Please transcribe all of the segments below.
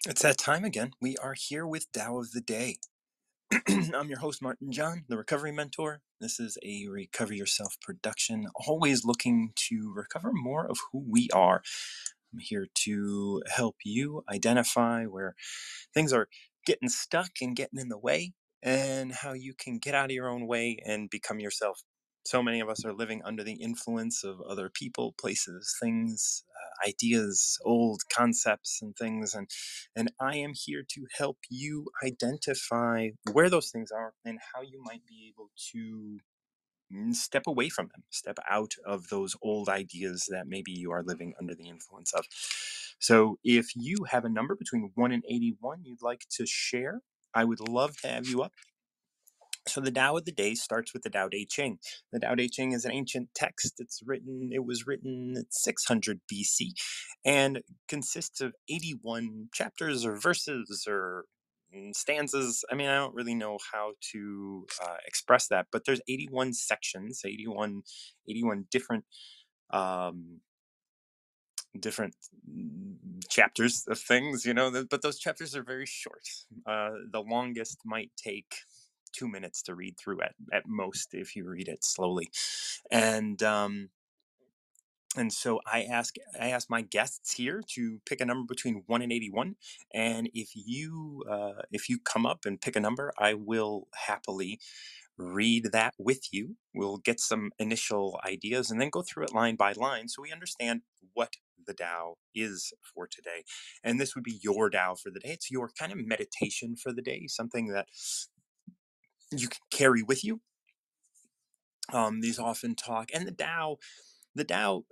It's that time again. We are here with Tao of the Day. I'm your host, Martin John, the Recovery Mentor. This is a Recover Yourself production, always looking to recover more of who we are. I'm here to help you identify where things are getting stuck and getting in the way, and how you can get out of your own way and become yourself. So many of us are living under the influence of other people, places, things, ideas, old concepts, and things. And I am here to help you identify where those things are and how you might be able to step away from them, step out of those old ideas that maybe you are living under the influence of. So if you have a number between 1 and 81 you'd like to share, I would love to have you up. So the Tao of the Day starts with the Tao Te Ching. The Tao Te Ching is an ancient text. It was written at 600 BC and consists of 81 chapters or verses or stanzas. I mean, I don't really know how to express that, but there's 81 sections, 81 different um, different chapters of things, but those chapters are very short. The longest might take 2 minutes to read through at most if you read it slowly. And so I ask my guests here to pick a number between 1 and 81. And if you come up and pick a number, I will happily read that with you. We'll get some initial ideas and then go through it line by line so we understand what the Tao is for today. And this would be your Tao for the day. It's your kind of meditation for the day, something that you can carry with you. These often talk, and the Tao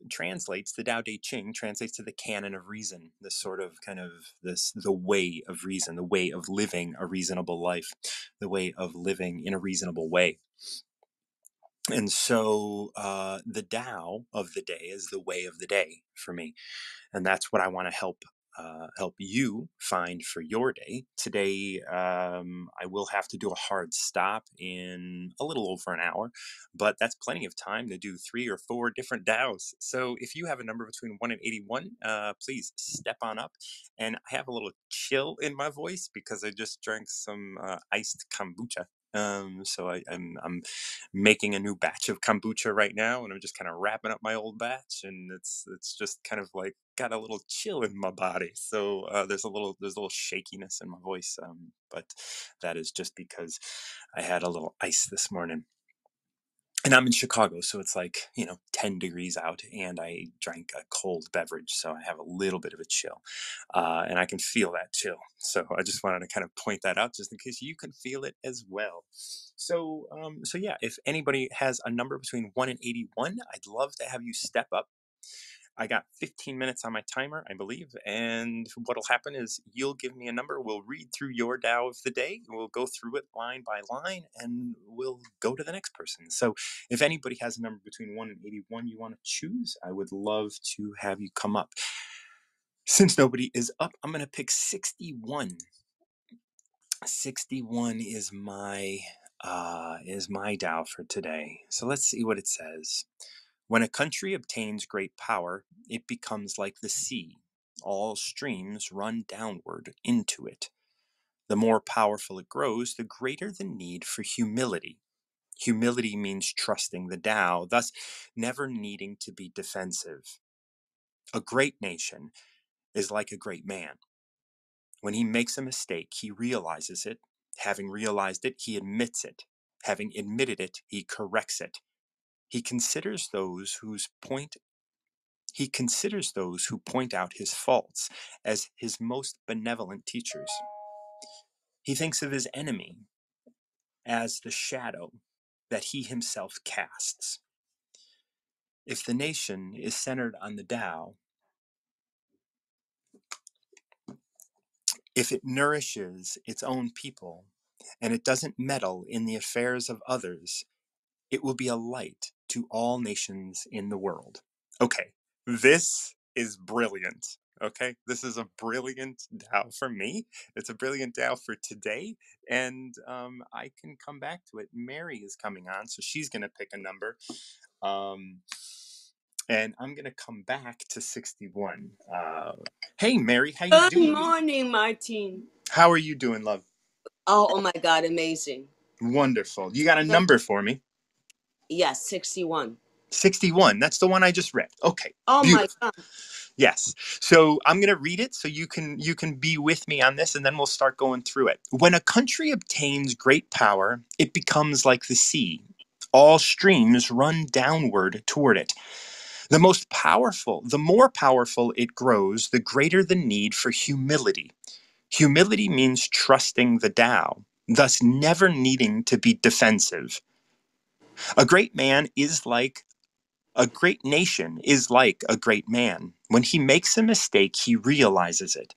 translates, the Tao Te Ching translates to the canon of reason, this sort of kind of the way of reason, the way of living a reasonable life, the way of living in a reasonable way. And so the Tao of the day is the way of the day for me. And that's what I want to help you find for your day. Today, I will have to do a hard stop in a little over an hour, but that's plenty of time to do 3 or 4 different DAOs. So if you have a number between 1 and 81, please step on up. And I have a little chill in my voice because I just drank some iced kombucha. I'm making a new batch of kombucha right now, and I'm just kind of wrapping up my old batch, and it's just kind of like got a little chill in my body. So there's a little shakiness in my voice, but that is just because I had a little ice this morning. And I'm in Chicago, so it's like 10 degrees out, and I drank a cold beverage, so I have a little bit of a chill, and I can feel that chill. So I just wanted to kind of point that out, just in case you can feel it as well. So yeah, if anybody has a number between 1 and 81, I'd love to have you step up. I got 15 minutes on my timer, I believe. And what'll happen is you'll give me a number. We'll read through your Tao of the day. We'll go through it line by line, and we'll go to the next person. So if anybody has a number between 1 and 81 you want to choose, I would love to have you come up. Since nobody is up, I'm going to pick 61. 61 is my Tao for today. So let's see what it says. When a country obtains great power, it becomes like the sea. All streams run downward into it. The more powerful it grows, the greater the need for humility. Humility means trusting the Tao, thus never needing to be defensive. A great nation is like a great man. When he makes a mistake, he realizes it. Having realized it, he admits it. Having admitted it, he corrects it. He considers those whose point He considers those who point out his faults as his most benevolent teachers. He thinks of his enemy as the shadow that he himself casts. If the nation is centered on the Tao, if it nourishes its own people, and it doesn't meddle in the affairs of others, it will be a light to all nations in the world. Okay, this is brilliant. Okay, this is a brilliant Tao for me. It's a brilliant Tao for today, and I can come back to it. Mary is coming on, so she's going to pick a number. Um, And I'm going to come back to 61. Hey, Mary, how you Good doing? morning, Martine. How are you doing, love? Oh my God, amazing. Wonderful. You got a So, number for me? yes, 61. 61. That's the one I just read. Okay, Oh my beautiful. God. Yes. So I'm going to read it so you can be with me on this, and then we'll start going through it. When a country obtains great power, it becomes like the sea. All streams run downward toward it. The more powerful it grows, the greater the need for humility. Humility means trusting the Tao, thus never needing to be defensive. A great man is like A great nation is like a great man. When he makes a mistake, he realizes it.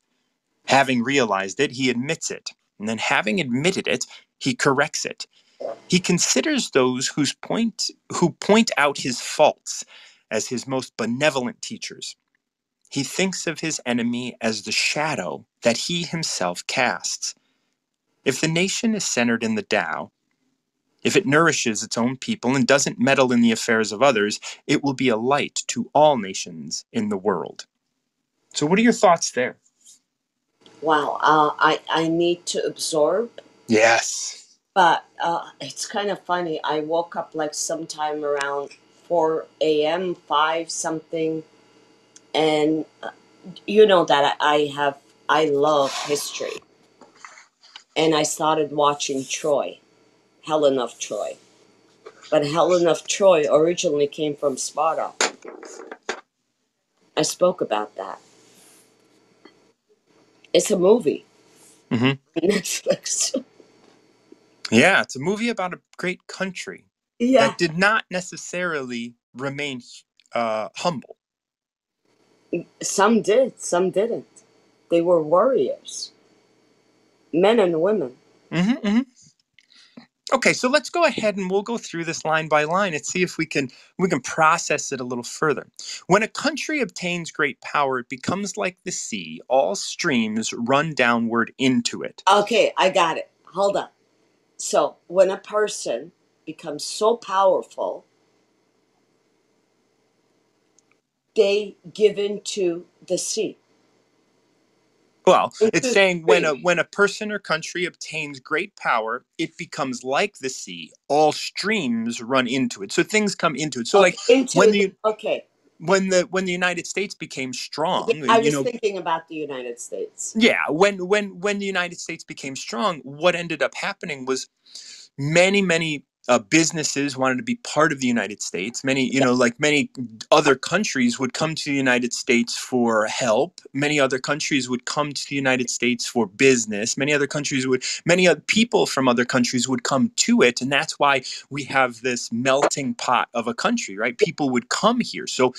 Having realized it, he admits it. And then, having admitted it, he corrects it. He considers those who point out his faults as his most benevolent teachers. He thinks of his enemy as the shadow that he himself casts. If the nation is centered in the Tao, if it nourishes its own people and doesn't meddle in the affairs of others, it will be a light to all nations in the world. So, what are your thoughts there? Wow. I need to absorb, Yes. but it's kind of funny. I woke up like sometime around 4 a.m., 5 something, and you know that I love history. And I started watching Troy, Helen of Troy. But Helen of Troy originally came from Sparta. I spoke about that. It's a movie. Hmm. Netflix. Yeah, it's a movie about a great country Yeah. that did not necessarily remain humble. Some did, some didn't. They were warriors, men and women. Hmm. Okay, so let's go ahead and we'll go through this line by line and see if we can process it a little further. When a country obtains great power, it becomes like the sea. All streams run downward into it. Okay, I got it. Hold on. So, when a person becomes so powerful, they give into the sea, Well, it's into the saying when stream. a person or country obtains great power, it becomes like the sea. All streams run into it. So things come into it. So like Okay, into when the. the Okay. when the United States became Yeah, strong, I was thinking about the United States. yeah, when the United States became strong, what ended up happening was many businesses wanted to be part of the United States. Many, Yeah. like many other countries would come to the United States for help. Many other countries would come to the United States for business. Many other people from other countries would come to it. And that's why we have this melting pot of a country, right? People would come here. So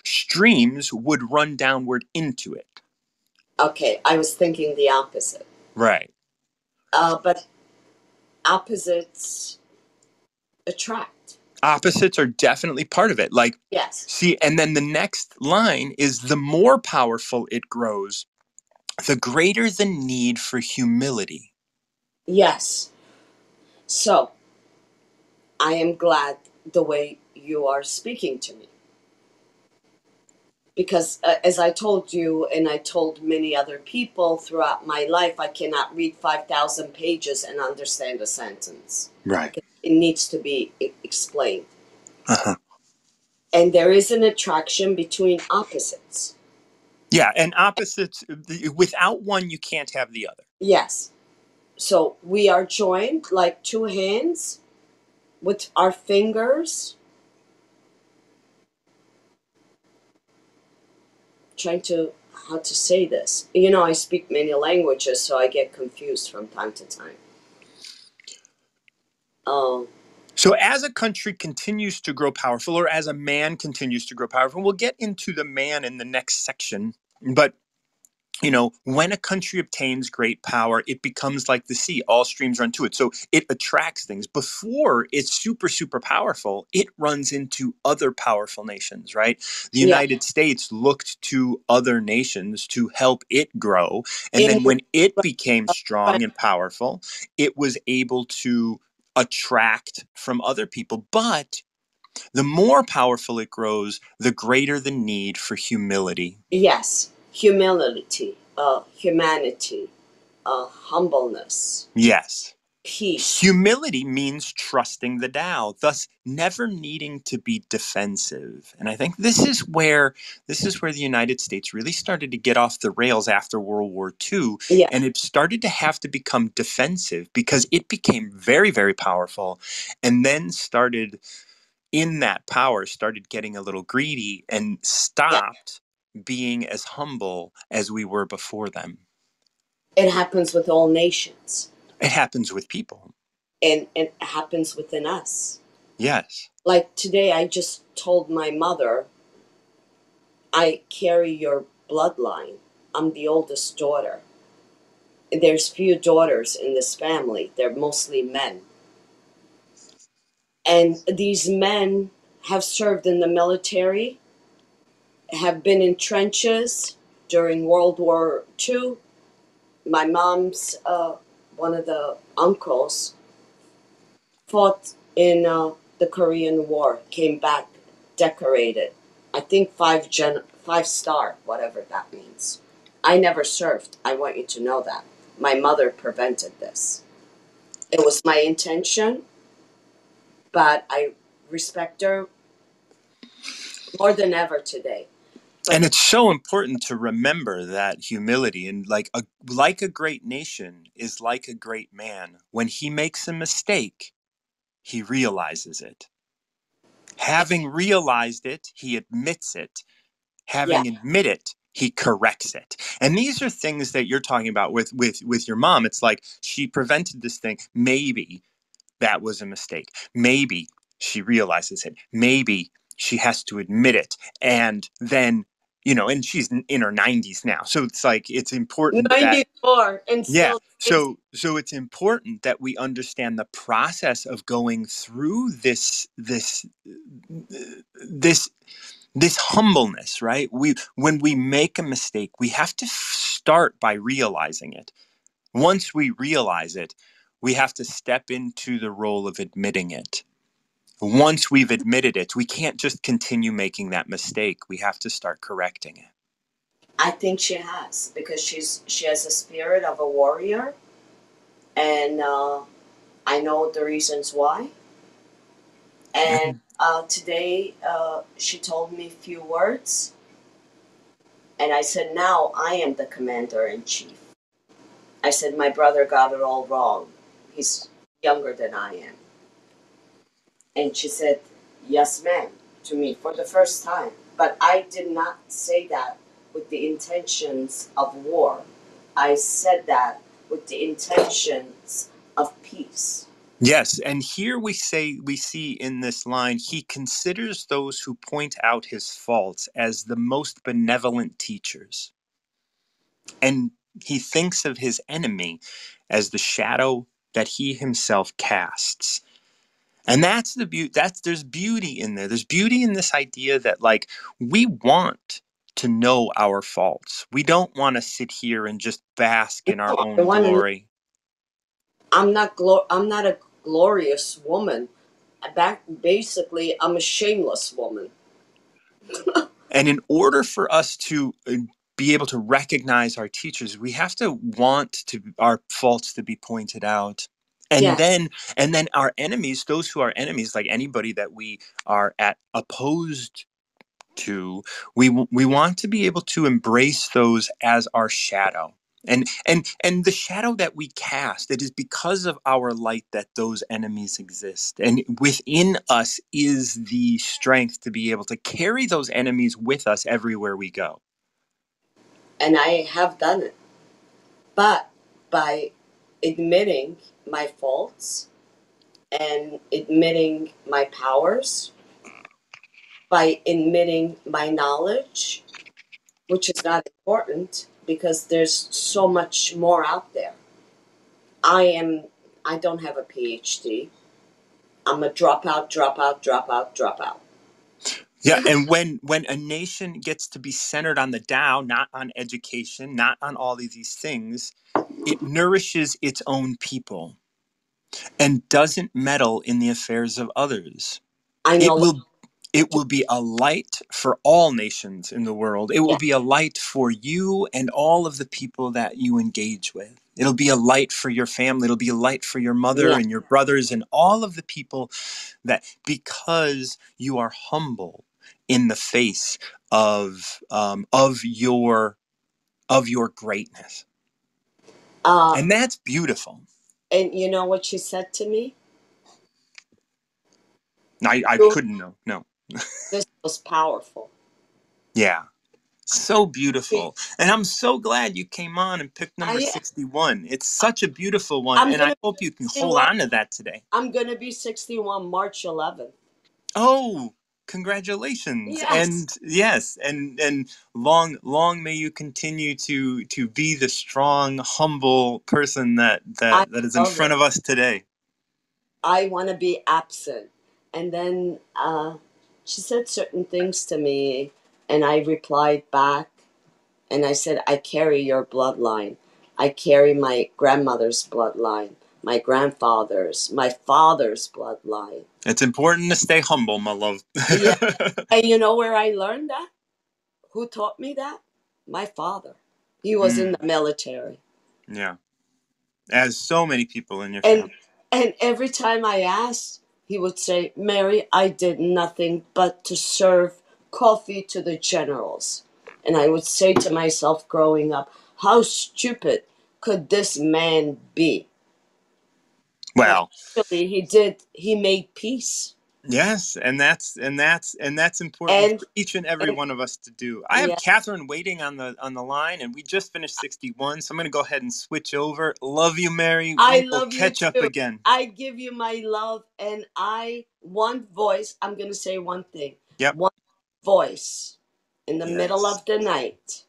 streams would run downward into it. Okay, I was thinking the opposite. Right. But opposites attract. Opposites are definitely part of it. Like, Yes. see, and then the next line is the more powerful it grows, the greater the need for humility. Yes. So, I am glad the way you are speaking to me. Because, as I told you, and I told many other people throughout my life, I cannot read 5,000 pages and understand a sentence Right. because it needs to be explained. Uh-huh. And there is an attraction between opposites. Yeah, and opposites, without one, you can't have the other. Yes. So we are joined like two hands with our fingers, trying to, how to say this. You know, I speak many languages, so I get confused from time to time. Um, So as a country continues to grow powerful, or as a man continues to grow powerful, we'll get into the man in the next section. But when a country obtains great power, it becomes like the sea. All streams run to it. So it attracts things. Before it's super, super powerful, it runs into other powerful nations, right? The yeah. United States looked to other nations to help it grow. And In then when it became right, strong and powerful, it was able to attract from other people. But The more powerful it grows, the greater the need for humility. Yes, humility, humanity, humbleness, Yes. peace. Humility means trusting the Tao, thus never needing to be defensive. And I think this is where the United States really started to get off the rails after World War II, Yeah, and it started to have to become defensive because it became very, very powerful, and then started in that power started getting a little greedy and yeah. stopped being as humble as we were before them. It happens with all nations, It happens with people. and it happens within us. Yes. Like today, I just told my mother, I carry your bloodline. I'm the oldest daughter. There's few daughters in this family. They're mostly men. And these men have served in the military, have been in trenches during World War II. My mom's one of the uncles fought in the Korean War, came back decorated. I think 5 star, whatever that means. I never served. I want you to know that. My mother prevented this. It was my intention, but I respect her more than ever today. And But it's so important to remember that humility, and like a great nation is like a great man. When he makes a mistake, he realizes it. Having realized it, he admits it. yeah, Having admit it, he corrects it. And these are things that you're talking about with your mom. It's like she prevented this thing. Maybe that was a mistake. Maybe she realizes it. Maybe she has to admit it. And then, and she's in her 90s now. So it's like, it's important that, 94 and yeah. still kids. So it's important that we understand the process of going through this this humbleness, right? When we make a mistake, we have to start by realizing it. Once we realize it, we have to step into the role of admitting it. Once we've admitted it, we can't just continue making that mistake. We have to start correcting it. I think she has because she has a spirit of a warrior, and I know the reasons why. And And today she told me a few words, and I said, "Now I am the commander in chief." I said, "My brother got it all wrong. He's younger than I am." And she said, "Yes, ma'am," to me for the first time. But I did not say that with the intentions of war. I said that with the intentions of peace. yes, and here we see in this line, he considers those who point out his faults as the most benevolent teachers. And he thinks of his enemy as the shadow that he himself casts. And that's the beauty. There's beauty in there. There's beauty in this idea that, like, we want to know our faults. We don't want to sit here and just bask in our No, I own want to know. glory. I'm not a glorious woman. Basically, I'm a shameless woman. And in order for us to be able to recognize our teachers, we have to want to our faults to be pointed out. And Yes, then our enemies, those who are enemies, like anybody that we are at opposed to, we want to be able to embrace those as our shadow. And the shadow that we cast, it is because of our light that those enemies exist, and within us is the strength to be able to carry those enemies with us everywhere we go. and I have done it. But by admitting my faults and admitting my powers, by admitting my knowledge, which is not important because there's so much more out there. I am I don't have a PhD. I'm a dropout, dropout, dropout, dropout. Yeah, and when a nation gets to be centered on the Tao, not on education, not on all of these things, it nourishes its own people and doesn't meddle in the affairs of others. I It know. will it will be a light for all nations in the world. It will Yeah. be a light for you and all of the people that you engage with. It'll be a light for your family. It'll be a light for your mother Yeah. and your brothers and all of the people that, because you are humble in the face of your greatness, Uh, and that's beautiful. and you know what she said to me? I You, couldn't know. No. this was powerful. Yeah. So She, beautiful. And I'm so glad you came on and picked number I, 61. It's such a beautiful one. I'm And I gonna hope you be can hold 61. on to that today. I'm gonna be 61 March 11th. Oh, congratulations. Yes. And yes, and long may you continue to be the strong, humble person I that is in love front it. of us today. I want to be absent. And then she said certain things to me, and I replied back, and I said, I carry your bloodline. I carry my grandmother's bloodline, my grandfather's, my father's bloodline. It's important to stay humble, my love. Yeah. And you know where I learned that? Who taught me that? My father. He was in Mm, the military. yeah. As so many people in your family. And every time I asked, he would say, Mary, I did nothing but to serve coffee to the generals. And I would say to myself growing up, how stupid could this man be? But Well, actually he made peace. yes, and that's important And for each and every and one of us to do. I have yeah, Catherine waiting on the line, and we just finished 61, so I'm going to go ahead and switch over. Love you, Mary. I We will love you catch up too. again. I give you my love, and I one voice, I'm gonna say one thing. Yep. One voice in the middle Yes. of the night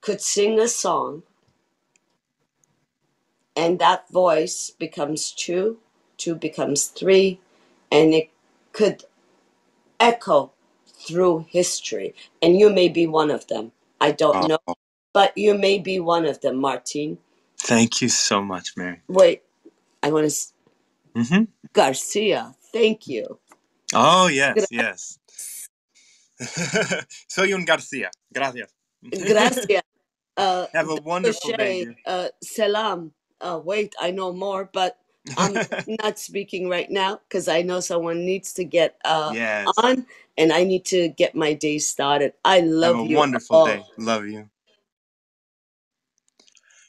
could sing a song, and that voice becomes two, two becomes three, and it could echo through history. And you may be one of them. I don't Oh, know, but you may be one of them, Martine. thank you so much, Mary. Wait, I want to. Hmm. Garcia, thank you. Oh, yes, yes. Soy un Garcia. Gracias. Gracias. Have a wonderful day, Shay, dear. Selam. Wait, I know more, but I'm not speaking right now because I know someone needs to get Yes. on, and I need to get my day started. I Have a love you wonderful all. day. Love you.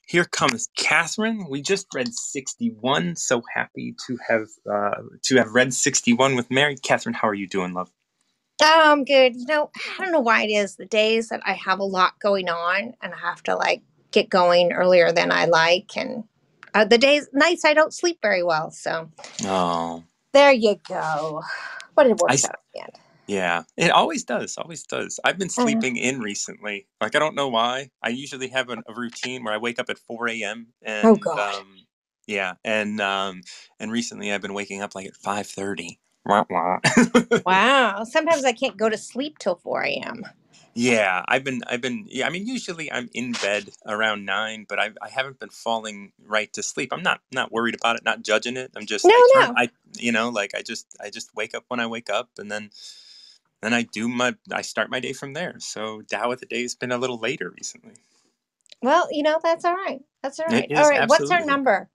Here comes Catherine. We just read 61. So happy to have read 61 with Mary. Catherine, how are you doing, love? I'm good. I don't know why it is. The days that I have a lot going on and I have to like get going earlier than I like, and nights I don't sleep very well. So Oh, there you go. But it I works out in yeah. It always does. Always does. I've been the end. sleeping in recently. Like I don't know why. I usually have a routine where I wake up at 4 a.m. Oh and God. yeah, and recently I've been waking up like at 5:30. Wah, wah. Wow. Sometimes I can't go to sleep till 4 a.m. Yeah, yeah, I mean usually I'm in bed around 9, but I haven't been falling right to sleep. I'm not worried about it, not judging it. I'm just No, I turn no. I like I just wake up when I wake up, and then I start my day from there. So Dow of the day has been a little later recently. Well, that's all right. That's all It right. All is right. What's our absolutely. number?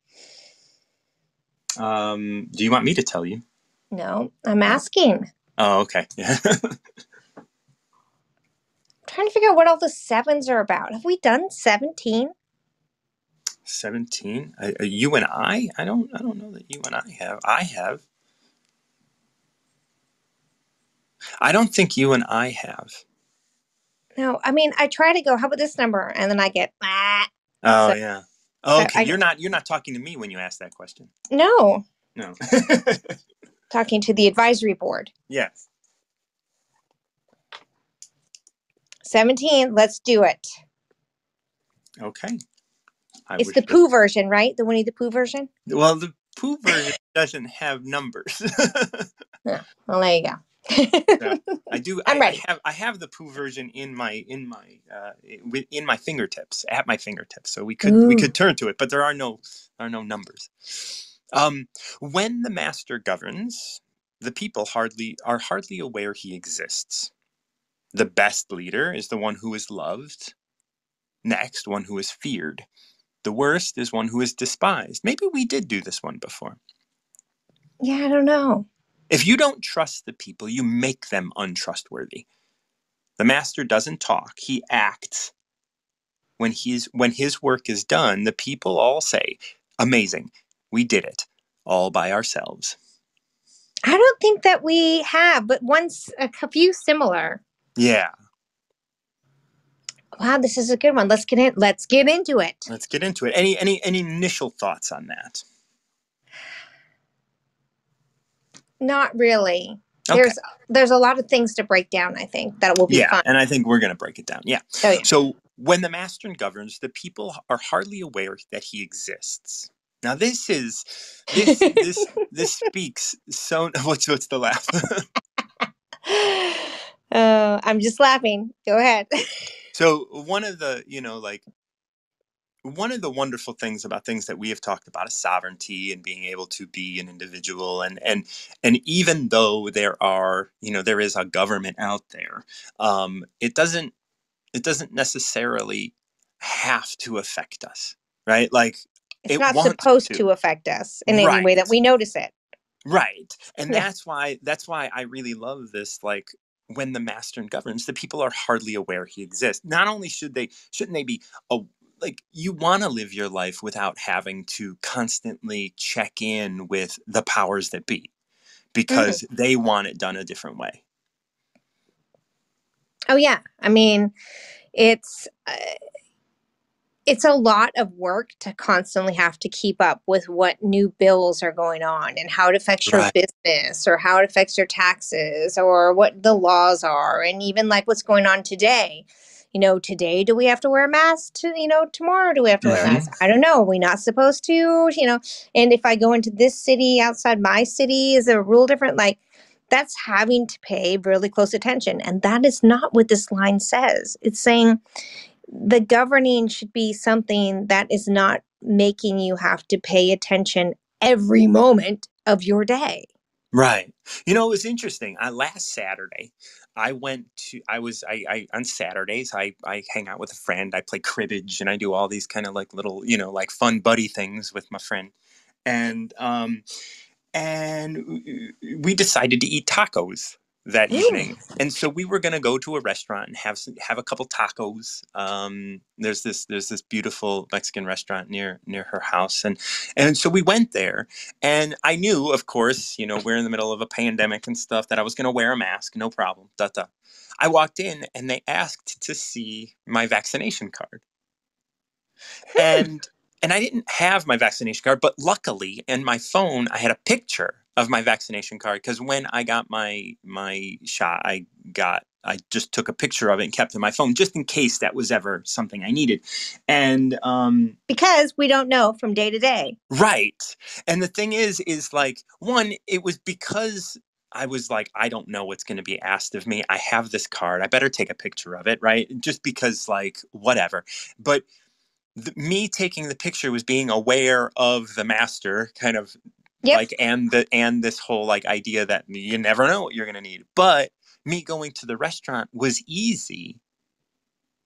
Do you want me to tell you? No, I'm Oh, asking. oh, okay. Yeah. Trying to figure out what all the sevens are about. Have we done 17? 17. You and I? I don't know that you and I have. I have. I don't think you and I have. No, I mean, I try to go, how about this number? And then I get, ah. Oh So, yeah. Oh, so okay. I, You're not talking to me when you ask that question. no, No. talking to the advisory board. Yes. 17, let's do it. Okay. I It's wish the this. Pooh version, right? The Winnie the Pooh version? Well, the Pooh version doesn't have numbers. Yeah, well, there you So go. I do. I'm ready. I have the Pooh version in my fingertips, at my fingertips. So we could Ooh. turn to it, but there are no numbers. Um, when the master governs, the people hardly aware he exists. The best leader is the one who is loved. Next, one who is feared. The worst is one who is despised. Maybe we did do this one before. Yeah, I don't know. If you don't trust the people, you make them untrustworthy. The master doesn't talk, he acts. When his work is done, the people all say, "Amazing. We did it all by ourselves." I don't think that we have, but once a few similar. Yeah. Wow, this is a good one. Let's get in. Let's get into it. Let's get into it. Any initial thoughts on that? Not really. Okay. There's a lot of things to break down, I think, that will be Yeah, fun. and I think we're going to break it down. Yeah. Oh yeah. So when the master governs, the people are hardly aware that he exists. Now this speaks so. What's the laugh? I'm just laughing. Go ahead. So one of the wonderful things about things that we have talked about is sovereignty and being able to be an individual, and even though there is a government out there, it doesn't necessarily have to affect us, right? Like It's it not wants supposed to. to affect us in any way that Right. we notice it. Right. And Yeah. that's why I really love this. Like when the master governs, the people are hardly aware he exists. Not only shouldn't they be like you want to live your life without having to constantly check in with the powers that be Mm. because they want it done a different way. Oh yeah. I mean, it's it's a lot of work to constantly have to keep up with what new bills are going on and how it affects your Right. business or how it affects your taxes or what the laws are and even like what's going on today. Today do we have to wear a mask? Tomorrow do we have to wear a Hmm. mask? I don't know. Are we not supposed to? And if I go into this city outside my city, is a rule different? Like that's having to pay really close attention. And that is not what this line says. It's saying the governing should be something that is not making you have to pay attention every moment of your day. Right. It was interesting. Last Saturday, I went to. I on Saturdays. I hang out with a friend. I play cribbage, and I do all these kind of like little, like fun buddy things with my friend, and we decided to eat tacos that Mm. evening. And so we were going to go to a restaurant and have a couple tacos. There's this beautiful Mexican restaurant near her house, and so we went there. And I knew, of course, we're in the middle of a pandemic and stuff, that I was going to wear a mask, no problem. Da, da. I walked in and they asked to see my vaccination card. Hmm. And I didn't have my vaccination card, but luckily in my phone I had a picture of my vaccination card because when I got my shot, I just took a picture of it and kept it in my phone just in case that was ever something I needed. And Because we don't know from day to day. right. And the thing is like one, it was because I was like, I don't know what's going to be asked of me. I have this card. I better take a picture of it, right? Just because, like, whatever. But me taking the picture was being aware of the master kind of Yep. like and this whole like idea that you never know what you're going to need. But me going to the restaurant was easy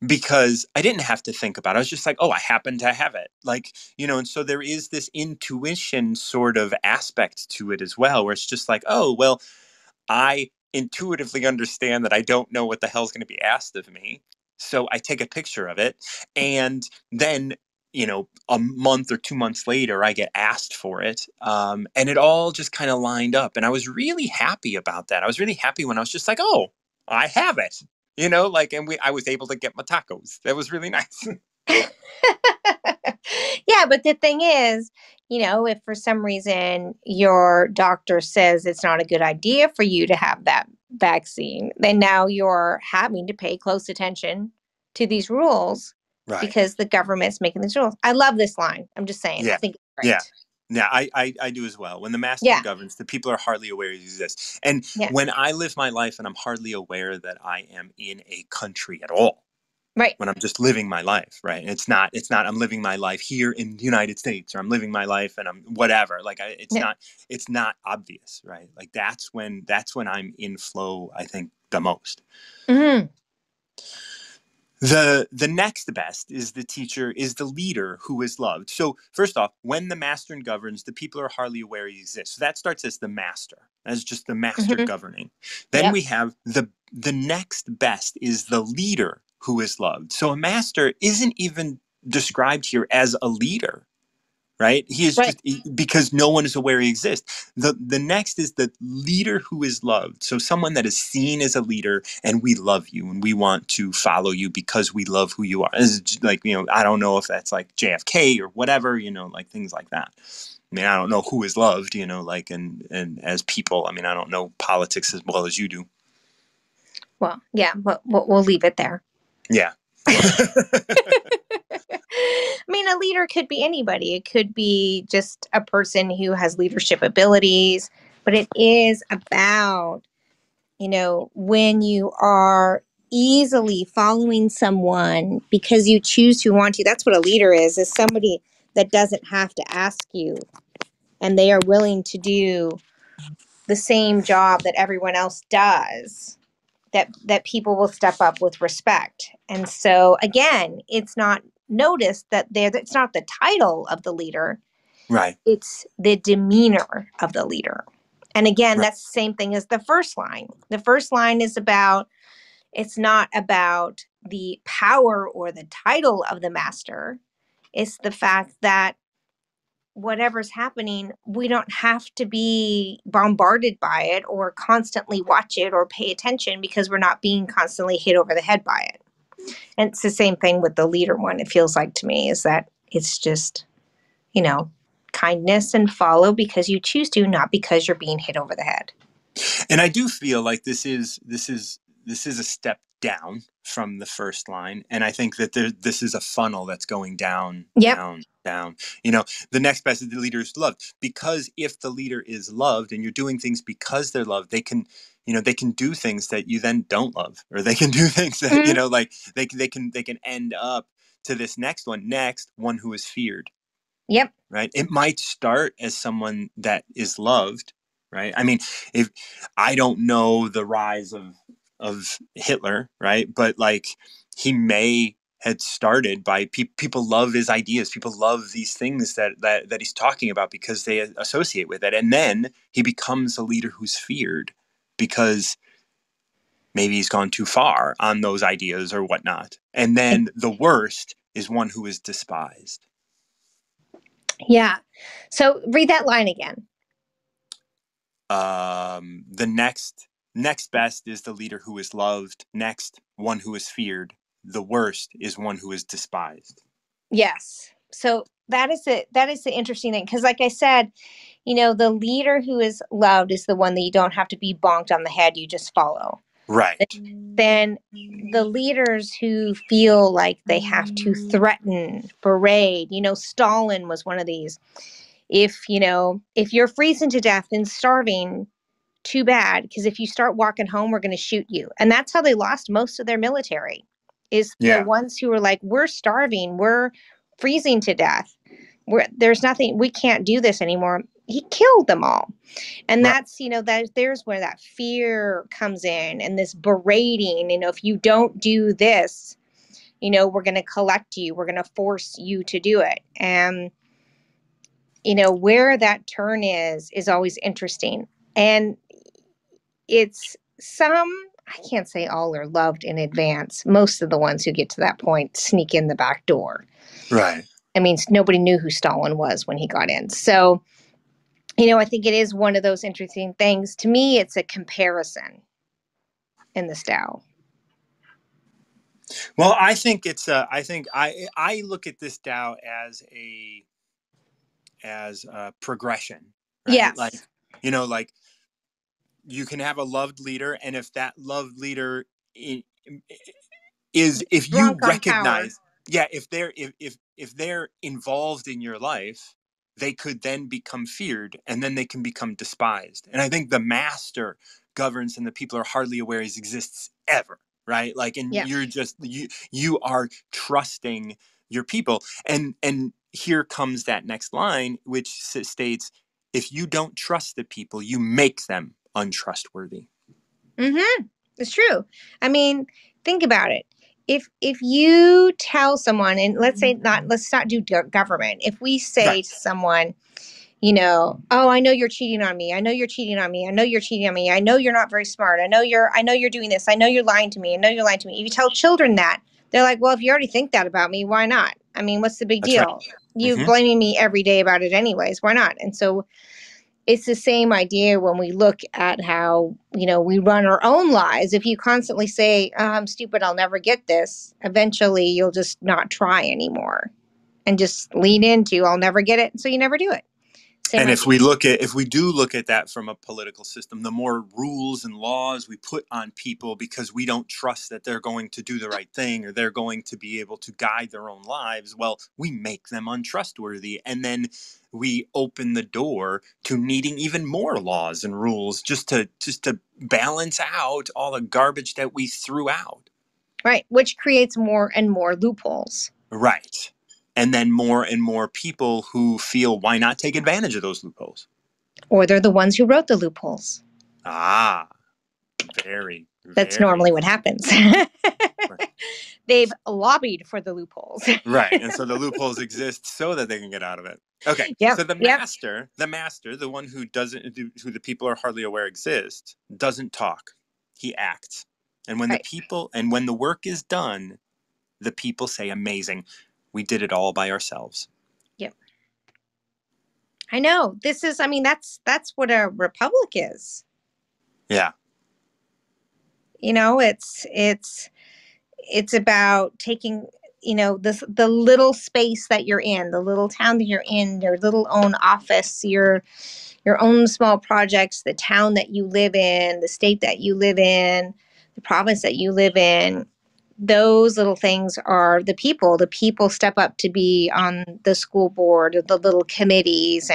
because I didn't have to think about it. I was just like, oh, I happen to have it. Like, and so there is this intuition sort of aspect to it as well, where it's just like, oh, well, I intuitively understand that I don't know what the hell's going to be asked of me. So I take a picture of it. And then, a month or 2 months later, I get asked for it. And it all just kind of lined up. And I was really happy about that. I was really happy when I was just like, oh, I have it. I was able to get my tacos. That was really nice. Yeah, but the thing is, if for some reason your doctor says it's not a good idea for you to have that vaccine, then now you're having to pay close attention to these rules Right. because the government's making these rules. I love this line. I'm just saying. I Yeah. think it's Yeah. great. Yeah, I do as well. When the master Yeah. governs, the people are hardly aware he exists. And Yeah. when I live my life and I'm hardly aware that I am in a country at all, Right. when I'm just living my life, right? And it's not I'm living my life here in the United States, or I'm living my life and I'm whatever. Like Yeah. it's not obvious, right? Like that's when I'm in flow, I think, the most. Hmm. The next best is the leader who is loved. So first off, when the master governs, the people are hardly aware he exists. So that starts as the master, as just the master Hmm. governing. Then Yep. we have the next best is the leader who is loved. So a master isn't even described here as a leader, right? He is Right. just because no one is aware he exists. The next is the leader who is loved. So someone that is seen as a leader, and we love you and we want to follow you because we love who you are. This is like, I don't know if that's like JFK or whatever, like things like that. I mean, I don't know who is loved, like, and as people, I mean, I don't know politics as well as you do. Well, yeah, but we'll leave it there. Yeah. I mean, a leader could be anybody. It could be just a person who has leadership abilities, but it is about, when you are easily following someone because you choose to want to. That's what a leader is somebody that doesn't have to ask you, and they are willing to do the same job that everyone else does, that people will step up with respect. And so again, it's not noticed that it's not the title of the leader, Right. it's the demeanor of the leader. And again, Right. that's the same thing as the first line. The first line is about, it's not about the power or the title of the master. It's the fact that whatever's happening, we don't have to be bombarded by it or constantly watch it or pay attention because we're not being constantly hit over the head by it. And it's the same thing with the leader one. It feels like to me is that it's just, kindness and follow because you choose to, not because you're being hit over the head. And I do feel like this is a step down from the first line, and I think that this is a funnel that's going down, Yep. down, down. The next best is the leader is loved, because if the leader is loved and you're doing things because they're loved, they can do things that you then don't love, or they can do things that Mm-hmm. like they can end up to this next one who is feared. Yep. Right? It might start as someone that is loved, right? I mean, if I don't know the rise of Hitler, right? But like he may had started by people love his ideas. People love these things that he's talking about because they associate with it. And then he becomes a leader who's feared because maybe he's gone too far on those ideas or whatnot. And then the worst is one who is despised. Yeah. So read that line again. The next best is the leader who is loved. Next, one who is feared. The worst is one who is despised. Yes. So that is the interesting thing because, like I said, the leader who is loved is the one that you don't have to be bonked on the head. You just follow. Right. Then the leaders who feel like they have to threaten, berate. Stalin was one of these. If you're freezing to death and starving, too bad, because if you start walking home, we're going to shoot you. And that's how they lost most of their military, is the Yeah. ones who were like, we're starving, we're freezing to death, there's nothing, we can't do this anymore. He killed them all. And Right. that's, there's where that fear comes in, and this berating, if you don't do this, we're going to collect you, we're going to force you to do it. And where that turn is always interesting. And it's I can't say all are loved in advance. Most of the ones who get to that point sneak in the back door. Right. I mean, nobody knew who Stalin was when he got in. So, I think it is one of those interesting things. To me, it's a comparison in the Tao. Well, I think I think I look at this Tao as a progression, right? Like, Yes. like you can have a loved leader, and if that loved leader is if you Drunk on power. recognize, yeah, if they're involved in your life, they could then become feared, and then they can become despised. And I think the master governs and the people are hardly aware he exists ever. right? Like, and Yeah. you are trusting your people. And here comes that next line, which states, if you don't trust the people, you make them untrustworthy. Mm-hmm. It's true. I mean, think about it. If you tell someone, and let's not do government. If we say Right. to someone, oh, I know you're cheating on me. I know you're cheating on me. I know you're cheating on me. I know you're not very smart. I know you're doing this. I know you're lying to me. I know you're lying to me. If you tell children that, they're like, well, if you already think that about me, why not? I mean, what's the big That's right. deal? You Hmm. blaming me every day about it anyways. Why not? And so it's the same idea when we look at how, we run our own lives. If you constantly say, oh, I'm stupid, I'll never get this, eventually you'll just not try anymore and just lean into, I'll never get it. So you never do it. Same And if idea. we do look at that from a political system, the more rules and laws we put on people because we don't trust that they're going to do the right thing or they're going to be able to guide their own lives, well, we make them untrustworthy. And then we open the door to needing even more laws and rules just to balance out all the garbage that we threw out. Right. Which creates more and more loopholes. Right. And then more and more people who feel, why not take advantage of those loopholes? Or they're the ones who wrote the loopholes. Ah, very, That's very normally what happens. right. They've lobbied for the loopholes. Right. And so the loopholes exist so that they can get out of it. Okay. Yep. So Yep. the master, the one who doesn't, who the people are hardly aware exists, doesn't talk. He acts. And Right. when the work is done, the people say, amazing. We did it all by ourselves. Yep. I know. That's what a republic is. Yeah. It's about taking, the little space that you're in, the little town that you're in, your little own office, your own small projects, the town that you live in, the state that you live in, the province that you live in. Those little things are the people. The people step up to be on the school board, the little committees,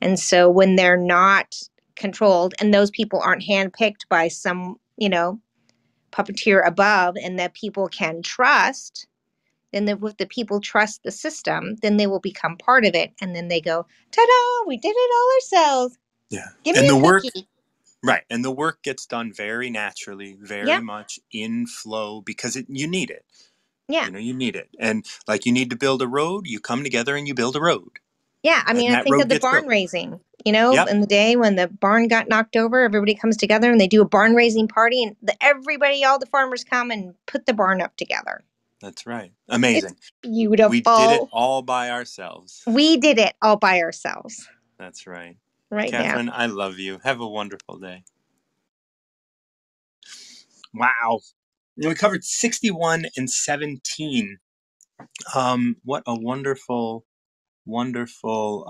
and so when they're not controlled, and those people aren't handpicked by some, puppeteer above, and that people can trust, and then if the people trust the system, then they will become part of it, and then they go, ta-da, we did it all ourselves. Yeah. Give me And the a work, cookie. right. And the work gets done very naturally, very Yep. much in flow because you need it. Yeah. You need it. And like you need to build a road, you come together and you build a road. Yeah. I And mean, I that think of road the gets barn built. raising, Yep. in the day when the barn got knocked over, everybody comes together and they do a barn raising party, and all the farmers come and put the barn up together. That's right. It's Amazing. We did it beautiful. all by ourselves. We did it all by ourselves That's right. right now. Catherine, I love you. Have a wonderful day. Wow. We covered 61 and 17. What a wonderful, wonderful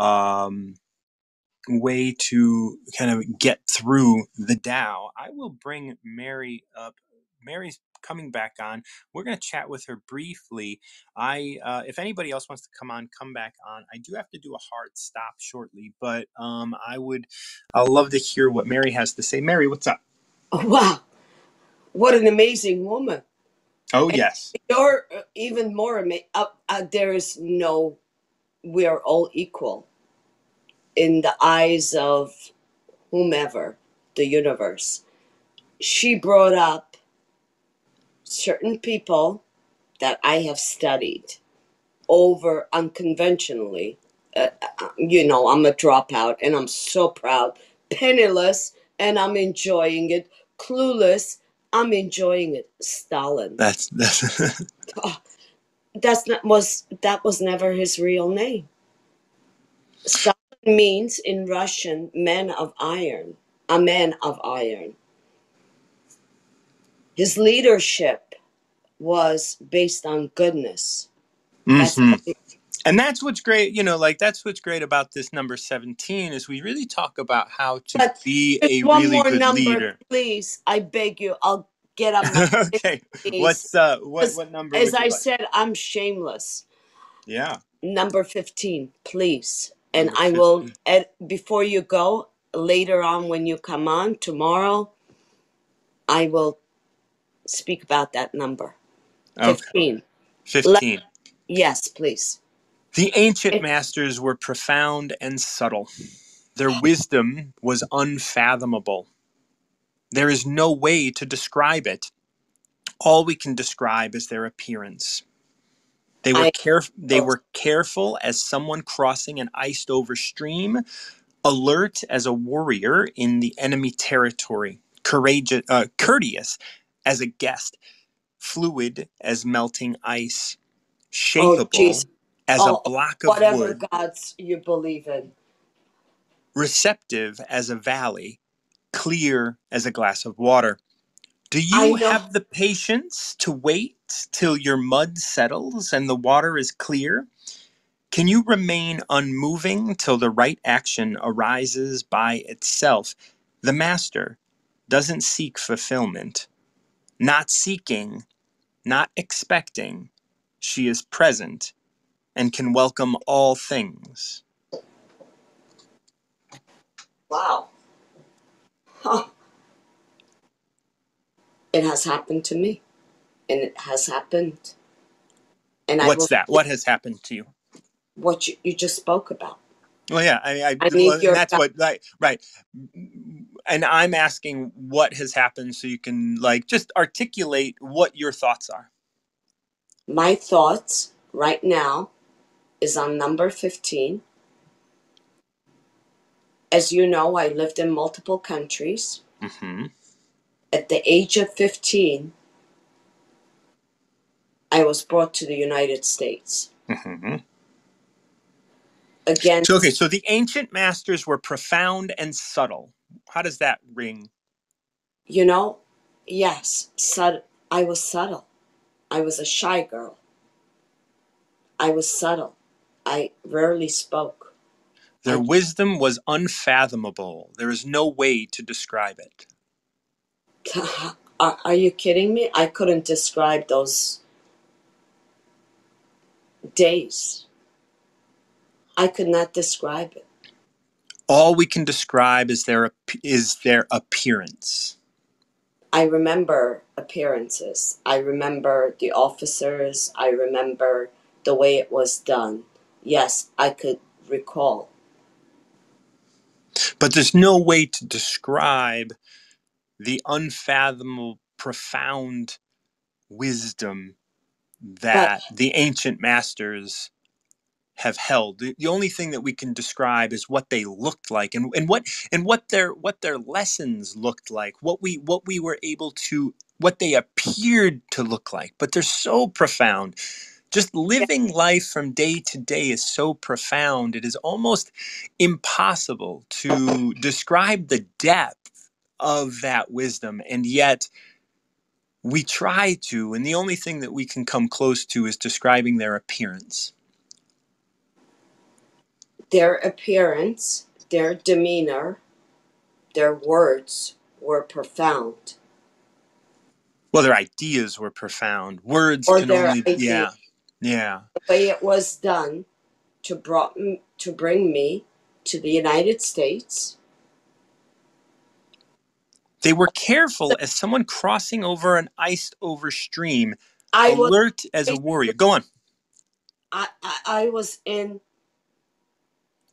way to kind of get through the Tao. I will bring Mary up. Mary's coming back on. We're going to chat with her briefly. If anybody else wants to come back on. I do have to do a hard stop shortly, but I'll love to hear what Mary has to say. Mary, what's up? Oh, wow. What an amazing woman. Oh, And yes. you're even more amazing. We're all equal in the eyes of whomever, the universe. She brought up certain people that I have studied over unconventionally. I'm a dropout and I'm so proud. Penniless and I'm enjoying it. Clueless, I'm enjoying it. Stalin. That's Oh, that was never his real name. Stalin means in Russian man of iron. A man of iron. His leadership was based on goodness. That's hmm And that's what's great, that's what's great about this number 17 is we really talk about how to But be just a one really more good number, leader. please. I beg you. I'll get on my Okay. knees. What number As would you I like? said, I'm shameless. Yeah. Number 15, please. And Number I will, 15. before you go, later on when you come on tomorrow, I will speak about that number. Okay. 15. Let, 15. yes, please. The ancient It, masters were profound and subtle. Their wisdom was unfathomable. There is no way to describe it. All we can describe is their appearance. I They were careful as someone crossing an iced over stream, alert as a warrior in the enemy territory, courteous as a guest, fluid as melting ice, oh Jesus. shapeable as a Oh, block of whatever wood, gods you believe in. receptive as a valley, clear as a glass of water. Do I you know have the patience to wait till your mud settles and the water is clear? Can you remain unmoving till the right action arises by itself? The master doesn't seek fulfillment, not seeking, not expecting. She is present and can welcome all things. wow. Huh. It has happened to me. And it has happened. And I What's will that? What has happened to you? what you just spoke about. Well, yeah, I well, need and your that's what, like, right. And I'm asking what has happened so you can, like, just articulate what your thoughts are. my thoughts right now is on number 15. As you know, I lived in multiple countries. Mm-hmm. At the age of 15, I was brought to the United States. Mm-hmm. So, okay, Against, so the ancient masters were profound and subtle. How does that ring? you know, yes, I was subtle. I was a shy girl. I was subtle. I rarely spoke. Their I wisdom was unfathomable. There is no way to describe it. are you kidding me? I couldn't describe those days. I could not describe it. All we can describe is their appearance. I remember appearances. I remember the officers. I remember the way it was done. Yes, I could recall. But there's no way to describe the unfathomable, profound wisdom But that the ancient masters have held. The only thing that we can describe is what they looked like, and what their lessons looked like, what we were able to, what they appeared to look like. But they're so profound. Just yeah, living life from day to day is so profound. It is almost impossible to describe the depth of that wisdom, and yet we try to, and the only thing that we can come close to is describing their appearance. their appearance, their demeanor, their words were profound. Well, their ideas were profound. Words Or can their only, idea, yeah, yeah. the way it was done to bring me to the United States. They were careful as someone crossing over an iced over stream, I was alert as a warrior. Go on. I was in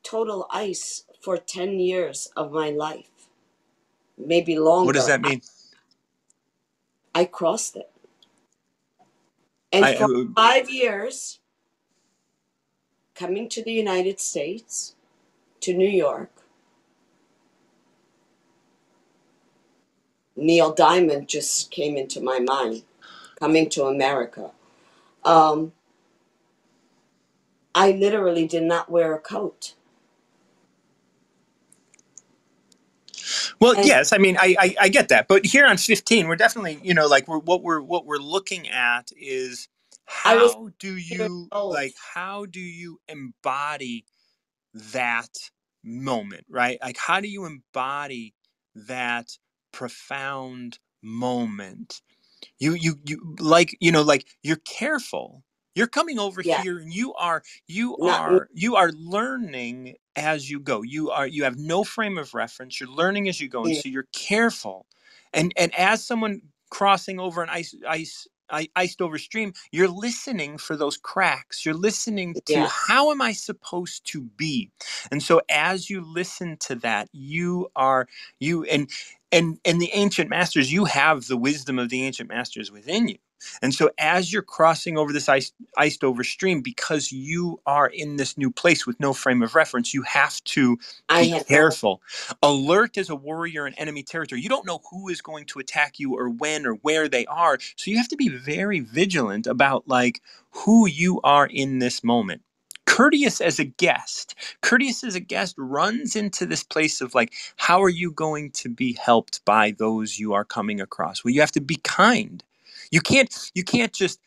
total ice for 10 years of my life, maybe What does longer. that mean? I crossed it. And I for 5 years, coming to the United States, to New York, Neil Diamond just came into my mind, coming to America. Um, I literally did not wear a coat. well, And yes. I mean, I get that, but here on 15, we're definitely, like, what we're looking at is I was years old. how do you embody that moment, right? Like, how do you embody that profound moment? You like, like, you're careful. You're coming over Yeah, here, and not you are learning as you go. You have no frame of reference. You're learning as you go, and me. so you're careful. And as someone crossing over an iced over stream, you're listening for those cracks. You're listening to, Yeah, how am I supposed to be? And so as you listen to that, you and the ancient masters, you have the wisdom of the ancient masters within you. And so as you're crossing over this iced over stream, because you are in this new place with no frame of reference, you have to I be had no. careful. Alert as a warrior in enemy territory. You don't know who is going to attack you or when or where they are. So you have to be very vigilant about like who you are in this moment. Courteous as a guest. Courteous as a guest runs into this place of like, how are you going to be helped by those you are coming across? Well, you have to be kind. You can't just,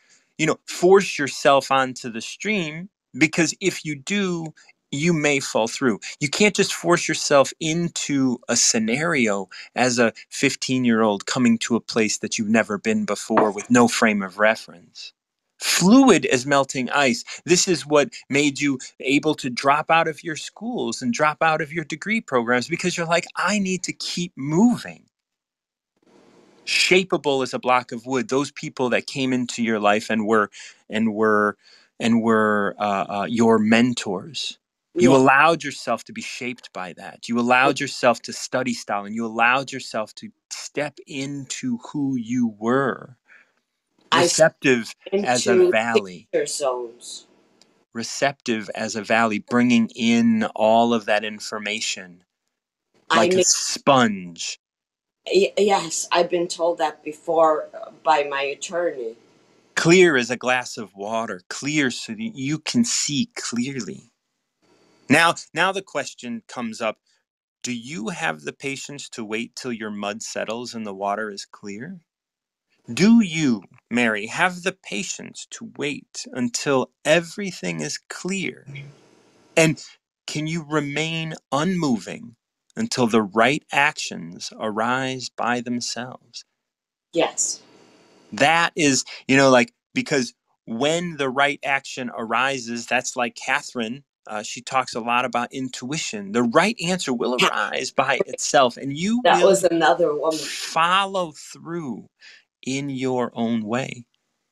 force yourself onto the stream, because if you do, you may fall through. You can't just force yourself into a scenario as a 15-year-old coming to a place that you've never been before with no frame of reference. Fluid as melting ice. This is what made you able to drop out of your schools and drop out of your degree programs, because you're like, I need to keep moving. Shapeable as a block of wood. Those people that came into your life and were your mentors. You Yeah, allowed yourself to be shaped by that. You allowed yourself to study style, and you allowed yourself to step into who you were. I stepped Receptive as a into valley. danger zones. Receptive as a valley, bringing in all of that information I like a mean, sponge. yes, I've been told that before by my attorney. Clear as a glass of water, clear so that you can see clearly. Now the question comes up, do you have the patience to wait till your mud settles and the water is clear? Do you, Mary, have the patience to wait until everything is clear? And can you remain unmoving until the right actions arise by themselves? Yes, That is, because when the right action arises, that's like Catherine. She talks a lot about intuition. The right answer will arise by itself, and you that will was another woman. follow through in your own way.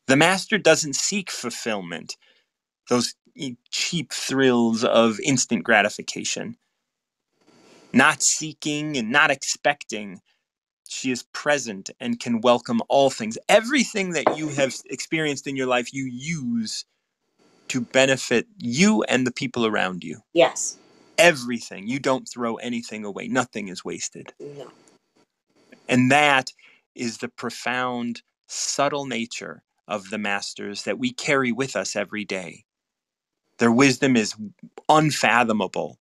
The master doesn't seek fulfillment, those cheap thrills of instant gratification, not seeking and not expecting. She is present and can welcome all things. Everything that you have experienced in your life, you use to benefit you and the people around you. Yes. Everything. You don't throw anything away. Nothing is wasted. No. And that is the profound, subtle nature of the masters that we carry with us every day. Their wisdom is unfathomable.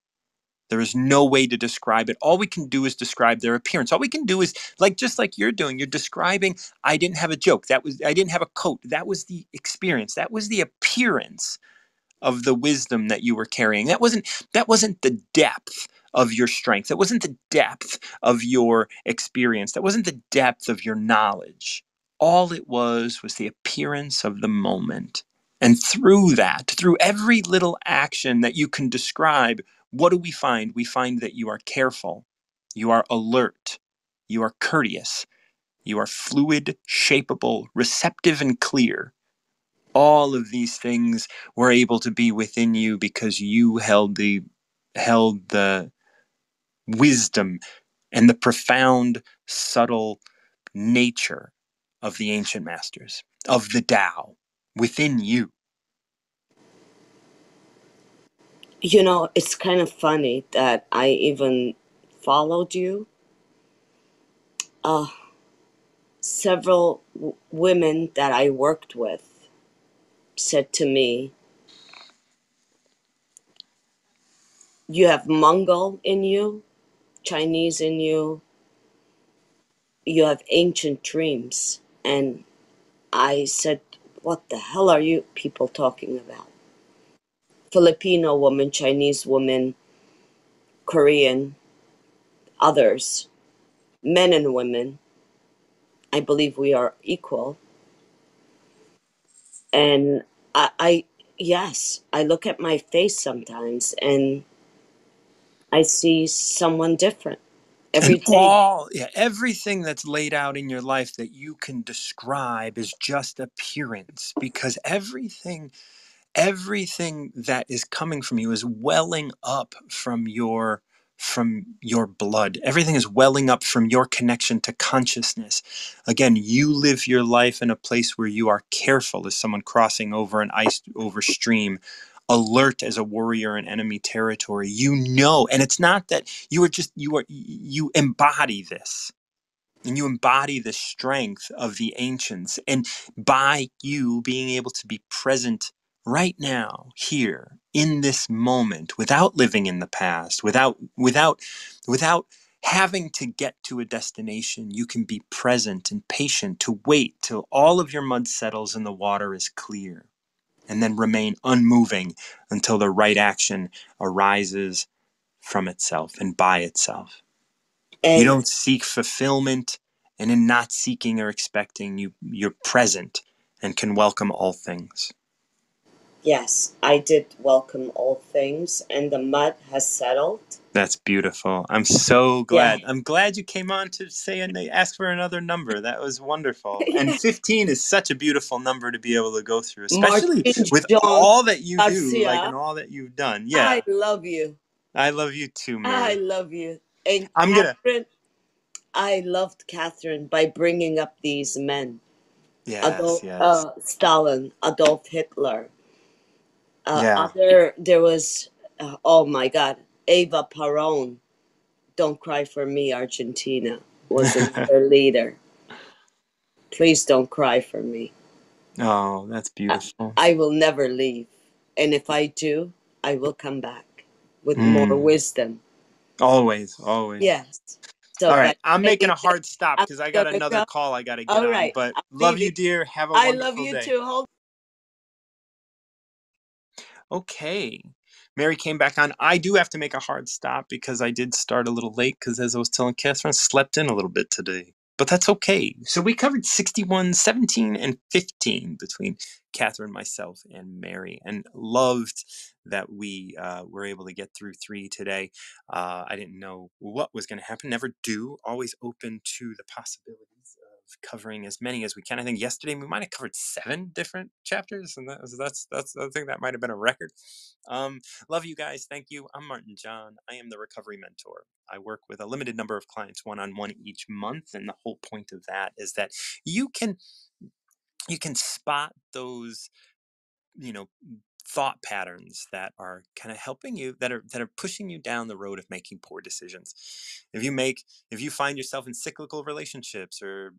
There is no way to describe it. All we can do is describe their appearance. All we can do is just like you're doing. You're describing, I didn't have a joke. I didn't have a coat. That was the experience. That was the appearance of the wisdom that you were carrying. That wasn't the depth of your strength. That wasn't the depth of your experience. That wasn't the depth of your knowledge. All it was the appearance of the moment. And through that, through every little action that you can describe, what do we find? We find that you are careful, you are alert, you are courteous, you are fluid, shapeable, receptive, and clear. All of these things were able to be within you because you held the wisdom and the profound, subtle nature of the ancient masters, of the Tao within you. It's kind of funny that I even followed you. Uh, Several women that I worked with said to me, you have Mongol in you, Chinese in you, you have ancient dreams. And I said, what the hell are you people talking about? Filipino woman, Chinese woman, Korean, others, men and women. I believe we are equal. And yes, I look at my face sometimes and I see someone different. every And day. everything that's laid out in your life that you can describe is just appearance, because everything that is coming from you is welling up from your blood. Everything is welling up from your connection to consciousness. Again, you live your life in a place where you are careful as someone crossing over an ice over stream, alert as a warrior in enemy territory. And it's not that you embody this, and you embody the strength of the ancients. And by you being able to be present right now, here, in this moment, without living in the past, without having to get to a destination, you can be present and patient to wait till all of your mud settles and the water is clear, and then remain unmoving until the right action arises from itself and by itself. You And don't seek fulfillment, and in not seeking or expecting, you're present and can welcome all things. yes, I did welcome all things, and the mud has settled. That's beautiful. I'm so Yeah. glad. I'm glad you came on to say and they asked for another number. That was wonderful. And 15 is such a beautiful number to be able to go through, especially Martin with John all that you do, like, Garcia, and all that you've done. I Yeah. love you. I love you too, I Mary. love you. And I'm gonna. Catherine, I loved Catherine by bringing up these men. Yes, yes. Stalin, Adolf Hitler. Yeah. There was, oh my God, Eva Peron. Don't Cry for Me, Argentina was another leader. Please don't cry for me. Oh, that's I, beautiful. I will never leave. And if I do, I will come back with more Mm. wisdom. Always, always. Yes. So All by right, I'm making saying a that, hard stop I'm because I got gonna another go. call I got to get All on. right, But I'm love you, leaving. dear. Have a I love wonderful you day. too. Hold. Okay. Mary came back on. I do have to make a hard stop because I did start a little late because, as I was telling Catherine, I slept in a little bit today. But that's okay. So we covered 61, 17, and 15 between Catherine, myself, and Mary, and loved that we were able to get through 3 today. I didn't know what was going to happen. Never do. Always open to the possibilities of covering as many as we can. I think yesterday we might have covered 7 different chapters, and that's I think that might have been a record. Love you guys. Thank you. I'm Martin John. I am the recovery mentor. I work with a limited number of clients one-on-one each month, and the whole point of that is that you can spot those, you know, thought patterns that are kind of helping you, that are pushing you down the road of making poor decisions. If you find yourself in cyclical relationships or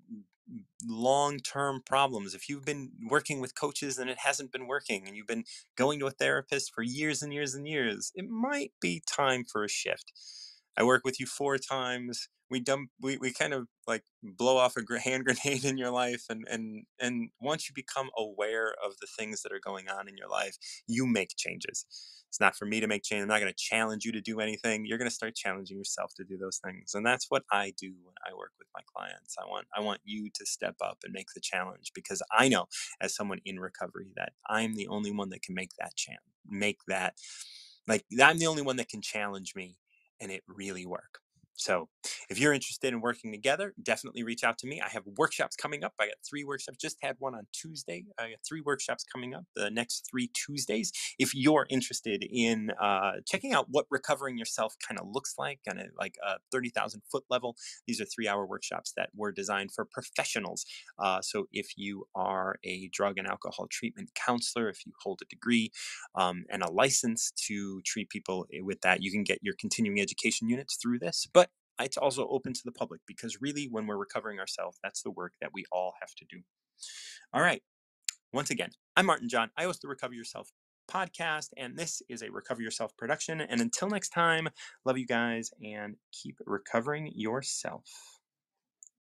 long-term problems, if you've been working with coaches and it hasn't been working, and you've been going to a therapist for years and years and years, it might be time for a shift. I work with you 4 times. We kind of like blow off a hand grenade in your life, and once you become aware of the things that are going on in your life, you make changes. It's not for me to make change. I'm not going to challenge you to do anything. You're going to start challenging yourself to do those things, and that's what I do when I work with my clients. I want you to step up and make the challenge, because I know, as someone in recovery, that I'm the only one that can make that I'm the only one that can challenge me and it really work. So if you're interested in working together, definitely reach out to me. I have workshops coming up. I got 3 workshops. Just had one on Tuesday. I got 3 workshops coming up the next 3 Tuesdays. If you're interested in checking out what recovering yourself kind of looks like on a 30,000 foot level, these are 3-hour workshops that were designed for professionals. So if you are a drug and alcohol treatment counselor, if you hold a degree and a license to treat people with that, you can get your continuing education units through this. But it's also open to the public, because really, when we're recovering ourselves, that's the work that we all have to do. All right. Once again, I'm Martin John. I host the Recover Yourself podcast, and this is a Recover Yourself production. And until next time, love you guys and keep recovering yourself.